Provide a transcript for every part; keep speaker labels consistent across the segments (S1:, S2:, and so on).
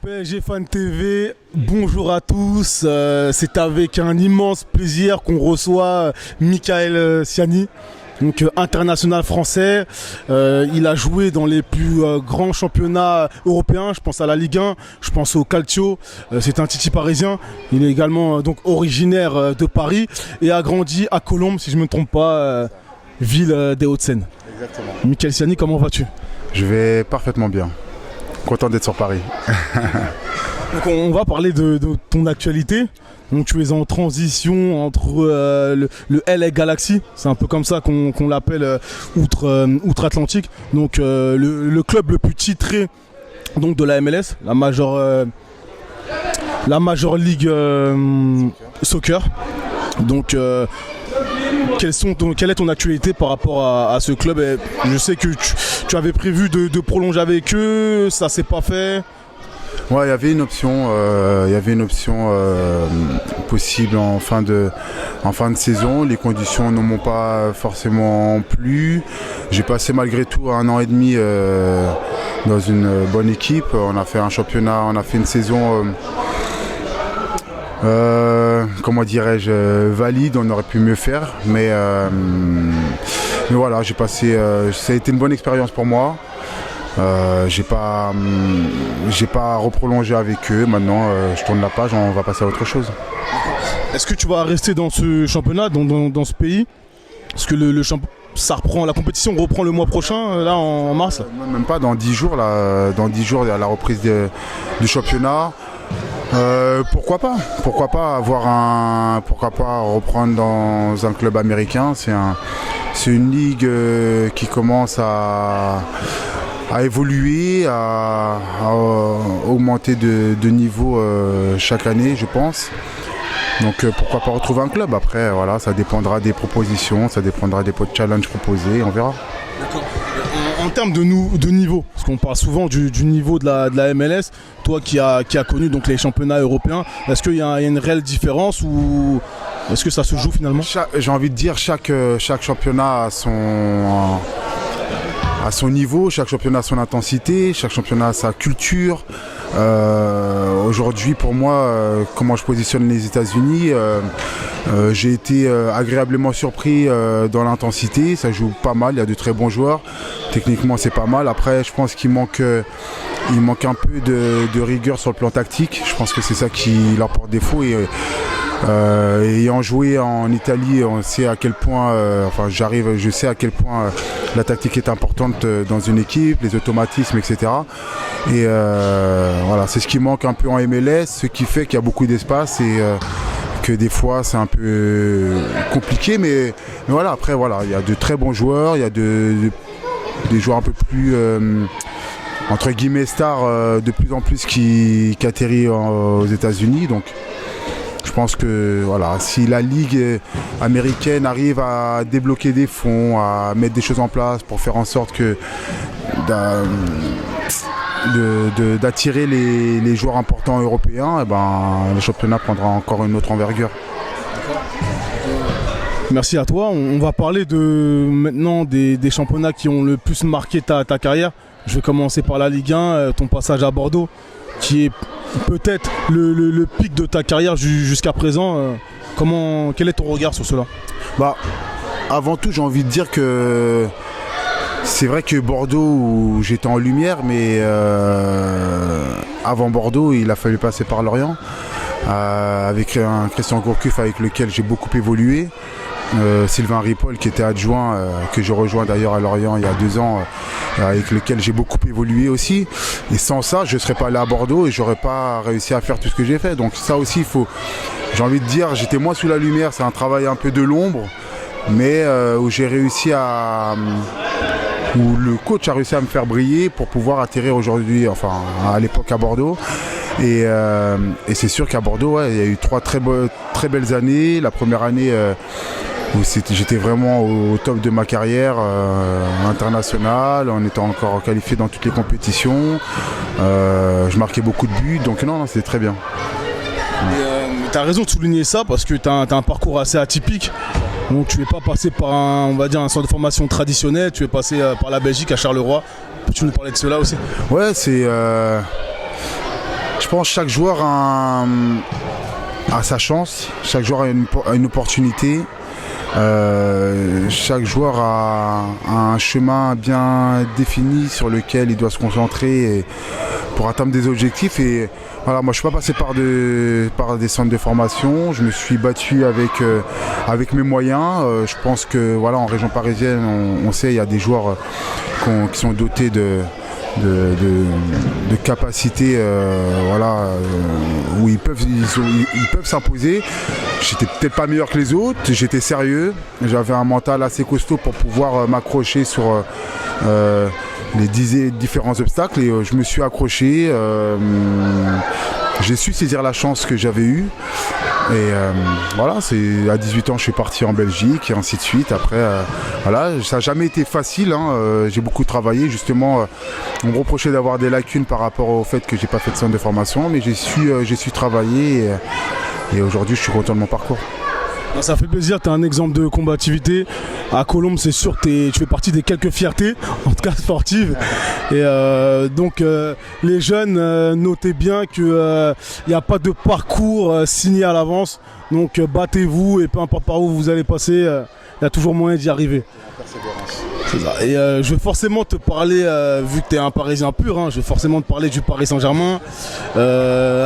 S1: PSG Fan TV, bonjour à tous. C'est avec un immense plaisir qu'on reçoit Michael Ciani, donc international français. Il a joué dans les plus grands championnats européens. Je pense à la Ligue 1, je pense au Calcio. C'est un titi parisien. Il est également donc originaire de Paris et a grandi à Colombes, si je ne me trompe pas, ville des Hauts-de-Seine.
S2: Exactement.
S1: Michael Ciani, comment vas-tu?
S2: Je vais parfaitement bien. Content d'être sur Paris.
S1: Donc on va parler de ton actualité. Donc tu es en transition entre le LA Galaxy, c'est un peu comme ça qu'on l'appelle outre-Atlantique. Donc le club le plus titré donc, de la MLS, la Major League Soccer. Donc quelle est ton actualité par rapport à ce club? Et je sais que tu avais prévu de prolonger avec eux, ça s'est pas fait.
S2: Ouais, il y avait une option, possible en fin de saison. Les conditions ne m'ont pas forcément plu. J'ai passé malgré tout 1 an et demi dans une bonne équipe. On a fait un championnat, on a fait une saison. Comment dirais-je, valide, on aurait pu mieux faire, mais voilà, j'ai passé, ça a été une bonne expérience pour moi. J'ai pas reprolongé avec eux. Maintenant, je tourne la page, on va passer à autre chose.
S1: Est-ce que tu vas rester dans ce championnat, dans ce pays? Parce que ça reprend, la compétition reprend le mois prochain, là en mars.
S2: Même pas, dans 10 jours, là, dans 10 jours, il y a la reprise du championnat. Pourquoi pas reprendre dans un club américain. C'est une ligue qui commence à évoluer, à augmenter de niveau chaque année, je pense. Donc pourquoi pas retrouver un club. Après voilà, ça dépendra des propositions, ça dépendra des challenges proposés, on verra.
S1: D'accord. En termes de niveau, parce qu'on parle souvent du niveau de la MLS, toi qui as connu donc les championnats européens, est-ce qu'il y a une réelle différence ou est-ce que ça se joue finalement?
S2: J'ai envie de dire chaque championnat a son niveau, chaque championnat a son intensité, chaque championnat a sa culture. Aujourd'hui, pour moi, comment je positionne les États-Unis, j'ai été agréablement surpris dans l'intensité. Ça joue pas mal, il y a de très bons joueurs. Techniquement, c'est pas mal. Après, je pense qu'il manque un peu de rigueur sur le plan tactique. Je pense que c'est ça qui leur porte défaut. Et ayant joué en Italie, on sait à quel point, je sais à quel point la tactique est importante dans une équipe, les automatismes, etc. Et voilà, c'est ce qui manque un peu en MLS, ce qui fait qu'il y a beaucoup d'espace et que des fois c'est un peu compliqué, mais voilà, après voilà, il y a de très bons joueurs, il y a des joueurs un peu plus entre guillemets stars de plus en plus qui atterrissent aux États-Unis. Donc je pense que voilà, si la Ligue américaine arrive à débloquer des fonds, à mettre des choses en place pour faire en sorte que d'attirer les joueurs importants européens, et le championnat prendra encore une autre envergure.
S1: Merci à toi. On va parler maintenant des championnats qui ont le plus marqué ta carrière. Je vais commencer par la Ligue 1, ton passage à Bordeaux, qui est peut-être le pic de ta carrière jusqu'à présent. Quel est ton regard sur cela?
S2: Avant tout, j'ai envie de dire que c'est vrai que Bordeaux, où j'étais en lumière, mais avant Bordeaux, il a fallu passer par Lorient, avec un Christian Gourcuff avec lequel j'ai beaucoup évolué. Sylvain Ripoll qui était adjoint, que je rejoins d'ailleurs à Lorient il y a 2 ans, avec lequel j'ai beaucoup évolué aussi. Et sans ça, je ne serais pas allé à Bordeaux et je n'aurais pas réussi à faire tout ce que j'ai fait. Donc ça aussi, j'ai envie de dire, j'étais moins sous la lumière, c'est un travail un peu de l'ombre, mais où j'ai réussi où le coach a réussi à me faire briller pour pouvoir atterrir aujourd'hui, enfin à l'époque à Bordeaux. Et c'est sûr qu'à Bordeaux, il y a eu 3 très belles années. La première année où j'étais vraiment au top de ma carrière internationale, en étant encore qualifié dans toutes les compétitions. Je marquais beaucoup de buts, donc non, c'était très bien.
S1: Tu as raison de souligner ça parce que tu as un parcours assez atypique. Donc tu n'es pas passé par un centre de formation traditionnel, tu es passé par la Belgique à Charleroi. Peux-tu nous parler de cela aussi?
S2: Ouais, c'est Je pense que chaque joueur a sa chance, chaque joueur a une opportunité. Chaque joueur a un chemin bien défini sur lequel il doit se concentrer pour atteindre des objectifs. Et voilà, moi je suis pas passé par des centres de formation, je me suis battu avec mes moyens. Je pense que voilà, en région parisienne, on sait, il y a des joueurs qui sont dotés de capacités où ils peuvent s'imposer. J'étais peut-être pas meilleur que les autres, j'étais sérieux, j'avais un mental assez costaud pour pouvoir m'accrocher sur les différents obstacles et je me suis accroché. J'ai su saisir la chance que j'avais eue. Et voilà, à 18 ans, je suis parti en Belgique et ainsi de suite. Après, voilà, ça n'a jamais été facile. J'ai beaucoup travaillé. Justement, on me reprochait d'avoir des lacunes par rapport au fait que j'ai pas fait de centre de formation, mais j'ai su travailler et aujourd'hui, je suis content de mon parcours.
S1: Ça fait plaisir, tu es un exemple de combativité. À Colombes, c'est sûr, tu fais partie des quelques fiertés, en tout cas sportives. Et donc, les jeunes, notez bien qu'il n'y a pas de parcours signé à l'avance. Donc, battez-vous et peu importe par où vous allez passer, il y a toujours moyen d'y arriver. C'est ça. Et je vais forcément te parler, vu que tu es un Parisien pur, je vais forcément te parler du Paris Saint-Germain.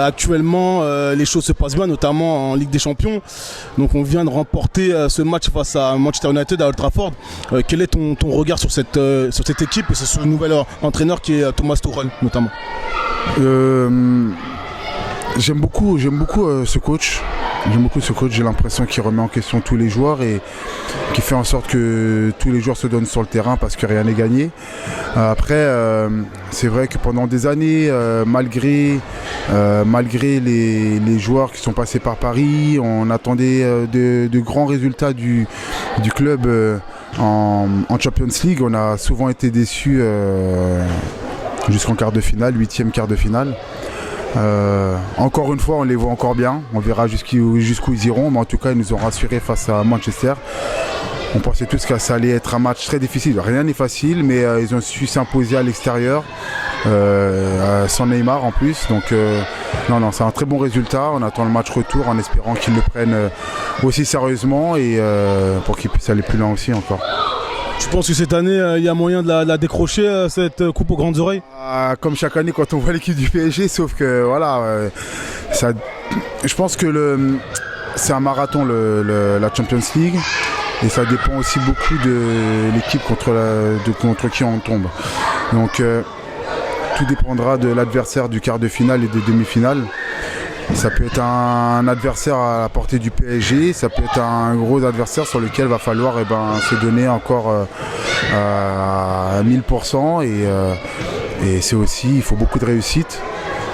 S1: Actuellement, les choses se passent bien, notamment en Ligue des Champions. Donc on vient de remporter ce match face à Manchester United à Old Trafford. Quel est ton regard sur cette équipe et sur ce nouvel entraîneur qui est Thomas Tuchel notamment?
S2: J'aime beaucoup ce coach. J'ai l'impression qu'il remet en question tous les joueurs et qui fait en sorte que tous les joueurs se donnent sur le terrain parce que rien n'est gagné. Après, c'est vrai que pendant des années, malgré les joueurs qui sont passés par Paris, on attendait de grands résultats du club en Champions League. On a souvent été déçus jusqu'en quart de finale, 8e quart de finale. Encore une fois, on les voit encore bien. On verra jusqu'où ils iront. Mais en tout cas, ils nous ont rassurés face à Manchester. On pensait tous que ça allait être un match très difficile. Rien n'est facile, mais ils ont su s'imposer à l'extérieur. Sans Neymar en plus. Donc, non, c'est un très bon résultat. On attend le match retour en espérant qu'ils le prennent aussi sérieusement et pour qu'ils puissent aller plus loin aussi encore.
S1: Tu penses que cette année, il y a moyen de la décrocher, cette coupe aux grandes oreilles?
S2: Comme chaque année quand on voit l'équipe du PSG, sauf que voilà, je pense que c'est un marathon la Champions League et ça dépend aussi beaucoup de l'équipe contre qui on tombe. Donc tout dépendra de l'adversaire du quart de finale et des demi-finales. Ça peut être un adversaire à la portée du PSG, ça peut être un gros adversaire sur lequel il va falloir se donner encore à 1000% et c'est aussi, il faut beaucoup de réussite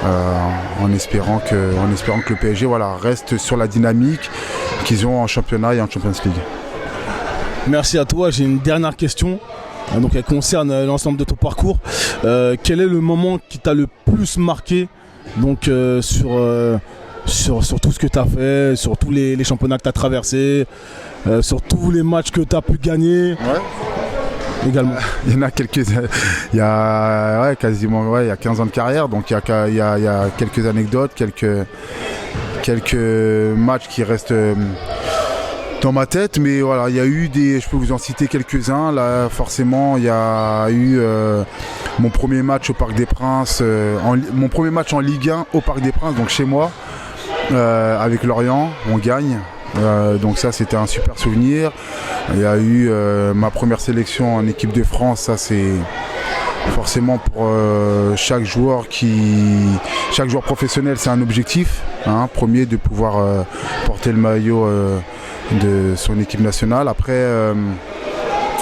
S2: en espérant que le PSG reste sur la dynamique qu'ils ont en championnat et en Champions League.
S1: Merci à toi, j'ai une dernière question. Donc elle concerne l'ensemble de ton parcours. Quel est le moment qui t'a le plus marqué donc sur tout ce que tu as fait, sur tous les championnats que tu as traversés, sur tous les matchs que tu as pu gagner? Ouais. Également.
S2: Il y en a quelques-uns. Il y a quasiment il y a 15 ans de carrière, donc il y a quelques anecdotes, quelques matchs qui restent dans ma tête, mais voilà, il y a eu je peux vous en citer quelques-uns. Là, forcément, il y a eu mon premier match au Parc des Princes, mon premier match en Ligue 1 au Parc des Princes, donc chez moi, avec Lorient, on gagne. Donc ça, c'était un super souvenir. Il y a eu ma première sélection en équipe de France, ça c'est forcément pour chaque joueur professionnel, c'est un objectif, premier de pouvoir porter le maillot de son équipe nationale. Après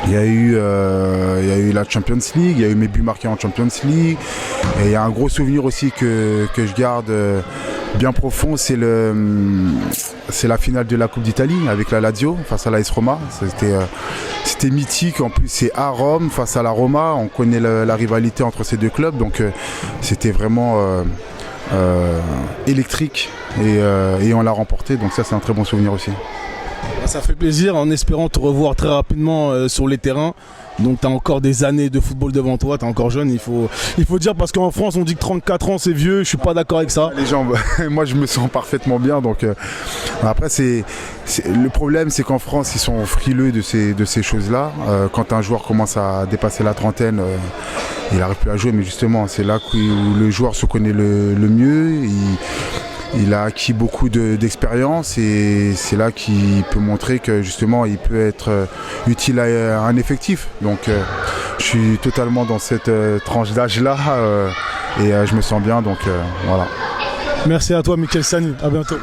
S2: il y a eu la Champions League, il y a eu mes buts marqués en Champions League et il y a un gros souvenir aussi que je garde bien profond, c'est la finale de la Coupe d'Italie avec la Lazio face à l'AS Roma. C'était mythique, en plus c'est à Rome face à la Roma, on connaît la rivalité entre ces deux clubs, donc c'était vraiment électrique et on l'a remporté, donc ça c'est un très bon souvenir aussi.
S1: Ça fait plaisir en espérant te revoir très rapidement sur les terrains. Donc tu as encore des années de football devant toi, tu es encore jeune, il faut dire, parce qu'en France on dit que 34 ans c'est vieux, je suis pas d'accord avec ça.
S2: Les jambes, moi je me sens parfaitement bien, donc après le problème c'est qu'en France ils sont frileux de ces choses-là. Quand un joueur commence à dépasser la trentaine, il n'arrive plus à jouer, mais justement c'est là où le joueur se connaît le mieux. Il a acquis beaucoup d'expérience et c'est là qu'il peut montrer que justement il peut être utile à un effectif. Donc je suis totalement dans cette tranche d'âge-là et je me sens bien, donc voilà.
S1: Merci à toi Mickaël Siani, à bientôt.